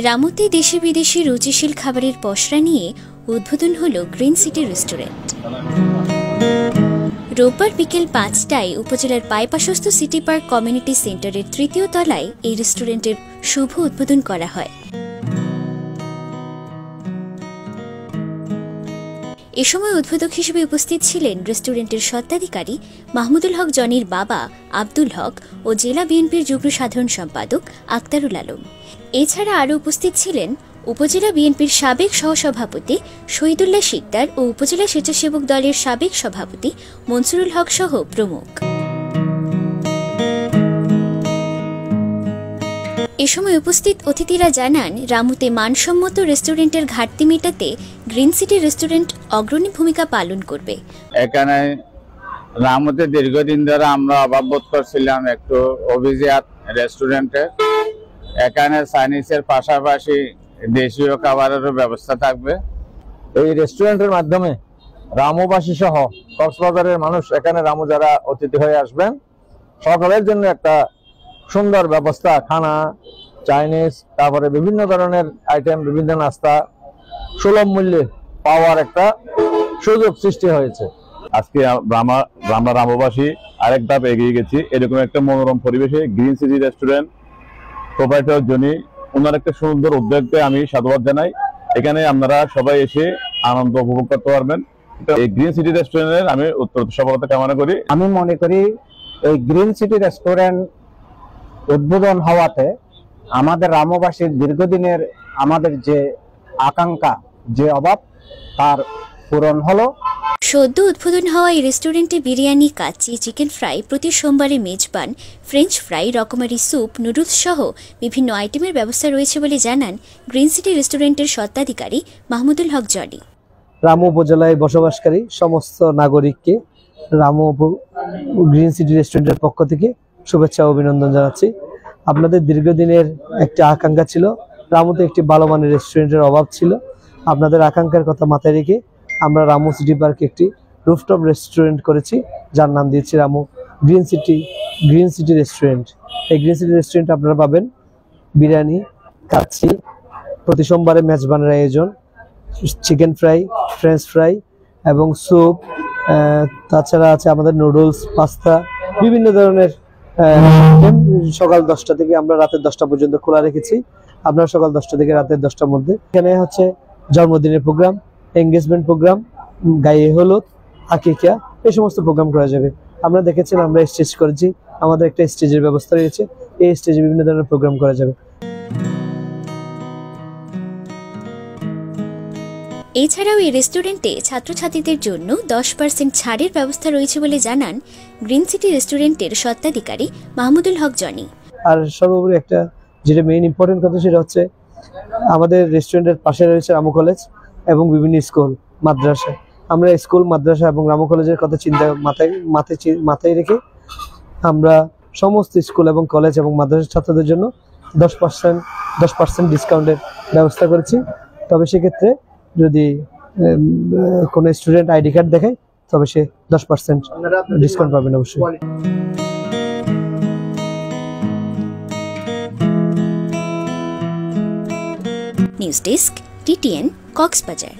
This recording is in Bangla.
রামুতে দেশি বিদেশি রুচিশীল খাবারের পসরা নিয়ে উদ্বোধন হল গ্রিন সিটি রেস্টুরেন্ট। রোববার বিকেল ৫টায় উপজেলার পাইপাশস্থ সিটি পার্ক কমিউনিটি সেন্টারের ৩য় তলায় এই রেস্টুরেন্টের শুভ উদ্বোধন করা হয়। এ সময় উদ্বোধক হিসেবে উপস্থিত ছিলেন রেস্টুরেন্টের স্বত্বাধিকারী মাহমুদুল হক জনির বাবা আব্দুল হক ও জেলা বিএনপির যুগ্ম সাধারণ সম্পাদক আক্তারুল আলম। এছাড়া আরও উপস্থিত ছিলেন উপজেলা বিএনপির সাবেক সহসভাপতি শহীদুল্লাহ শিকদার ও উপজেলা স্বেচ্ছাসেবক দলের সাবেক সভাপতি মনসুরুল হক সহ প্রমুখ। এ সময় উপস্থিত অতিথিরা জানান, রামুতে মানসম্মত রেস্টুরেন্টের ঘাটতি মেটাতে গ্রিন সিটি রেস্টুরেন্ট অগ্রণী ভূমিকা পালন করবে। এখানে রামুতে দীর্ঘদিন ধরে আমরা অভাববোধ করছিলাম একটু অভিজাত রেস্টুরেন্টে। এখানে চাইনিজের পাশাপাশি দেশীয় খাবারেরও ব্যবস্থা থাকবে। এই রেস্টুরেন্টের মাধ্যমে রামুবাসী সহ কক্সবাজারের মানুষ এখানে রামু যারা অতিথি হয়ে আসবেন সকলের জন্য একটা সুন্দর ব্যবস্থা, খানা, চাইনিজ, তারপরে বিভিন্ন ধরনের আইটেম, বিভিন্ন নাস্তা সুলভ মূল্যে পাওয়ার একটা সুযোগ সৃষ্টি হয়েছে। আজকে আমরা রামুবাসী আরেক ধাপ এগিয়ে গেছি। এরকম একটা মনোরম পরিবেশে green city restaurant proprietor Johnny ওনার একটা সুন্দর উদ্যোগকে আমি সাধুবাদ জানাই। এখানে আপনারা সবাই এসে আনন্দ উপভোগ করতে পারবেন। এই গ্রিন সিটি রেস্টুরেন্টের আমি উত্তর সফলতা কামনা করি। আমি মনে করি এই গ্রিন সিটি রেস্টুরেন্ট উদ্বোধন হওয়াতে আমাদের রামুবাসীর দীর্ঘদিনের আমাদের যে আকাঙ্ক্ষা, যে অভাব, তার পূরণ হলো। সদ্য উদ্বোধন হওয়া এই রেস্টুরেন্টে বিরিয়ানি, কাচ্চি, চিকেন ফ্রাই, প্রতি সোমবারে মেজবান, ফ্রেঞ্চ ফ্রাই, রকমারি স্যুপ, নুডলস সহ বিভিন্ন আইটেমের ব্যবস্থা রয়েছে বলে জানান গ্রিন সিটি রেস্টুরেন্টের স্বত্বাধিকারী মাহমুদুল হক জনি। রামু উপজেলায় বসবাসকারী সমস্ত নাগরিককে রামু গ্রিন সিটি রেস্টুরেন্টের পক্ষ থেকে শুভেচ্ছা ও অভিনন্দন জানাচ্ছি। আপনাদের দীর্ঘদিনের একটি আকাঙ্ক্ষা ছিল, রামুতে একটি ভালো মানের রেস্টুরেন্টের অভাব ছিল। আপনাদের আকাঙ্ক্ষার কথা মাথায় রেখে আমরা রামু সিটি পার্কে একটি রুফটপ রেস্টুরেন্ট করেছি, যার নাম দিয়েছি রামু গ্রিন সিটি রেস্টুরেন্ট। এই গ্রিন সিটি রেস্টুরেন্টে আপনারা পাবেন বিরিয়ানি, কাচ্চি, প্রতি সোমবারে মেজবানের আয়োজন, চিকেন ফ্রাই, ফ্রেঞ্চ ফ্রাই এবং স্যুপ, তাছাড়া আছে আমাদের নুডলস, পাস্তা, বিভিন্ন ধরনের সকাল 10টা থেকে আমরা রাতের 10টা পর্যন্ত খোলা রেখেছি। আপনারা সকাল 10টা থেকে রাতের 10টার মধ্যে এখানে হচ্ছে জন্মদিনের প্রোগ্রাম, এঙ্গেজমেন্ট প্রোগ্রাম, গায়ে হলুদ, আকিকা, এই সমস্ত প্রোগ্রাম করা যাবে। আপনারা দেখেছেন আমরা স্টেজ করেছি, আমাদের একটা স্টেজের ব্যবস্থা রয়েছে। এই স্টেজে বিভিন্ন ধরনের প্রোগ্রাম করা যাবে। এছাড়াও এই রেস্টুরেন্টে ছাত্রছাত্রীদের জন্য 10% ছাড়ের ব্যবস্থা রয়েছে বলে জানান গ্রিন সিটি রেস্টুরেন্টের স্বত্বাধিকারী মাহমুদুল হক জনি। আর সর্বোপরি একটা যেটা মেইন ইম্পর্টেন্ট কথা, সেটা হচ্ছে আমাদের রেস্টুরেন্টের পাশে রয়েছে রামু কলেজ এবং বিভিন্ন স্কুল, মাদ্রাসা। আমরা স্কুল, মাদ্রাসা এবং রামু কলেজের কথা মাথায় রেখে আমরা সমস্ত স্কুল এবং কলেজ এবং মাদ্রাসার ছাত্রদের জন্য 10% ডিসকাউন্টের ব্যবস্থা করেছি। তবে সেক্ষেত্রে যদি কোনো স্টুডেন্ট আইডি কার্ড দেখায় তবে সে 10% ডিসকাউন্ট পাবেন অবশ্যই। News desk, TTN, Cox's Bazar.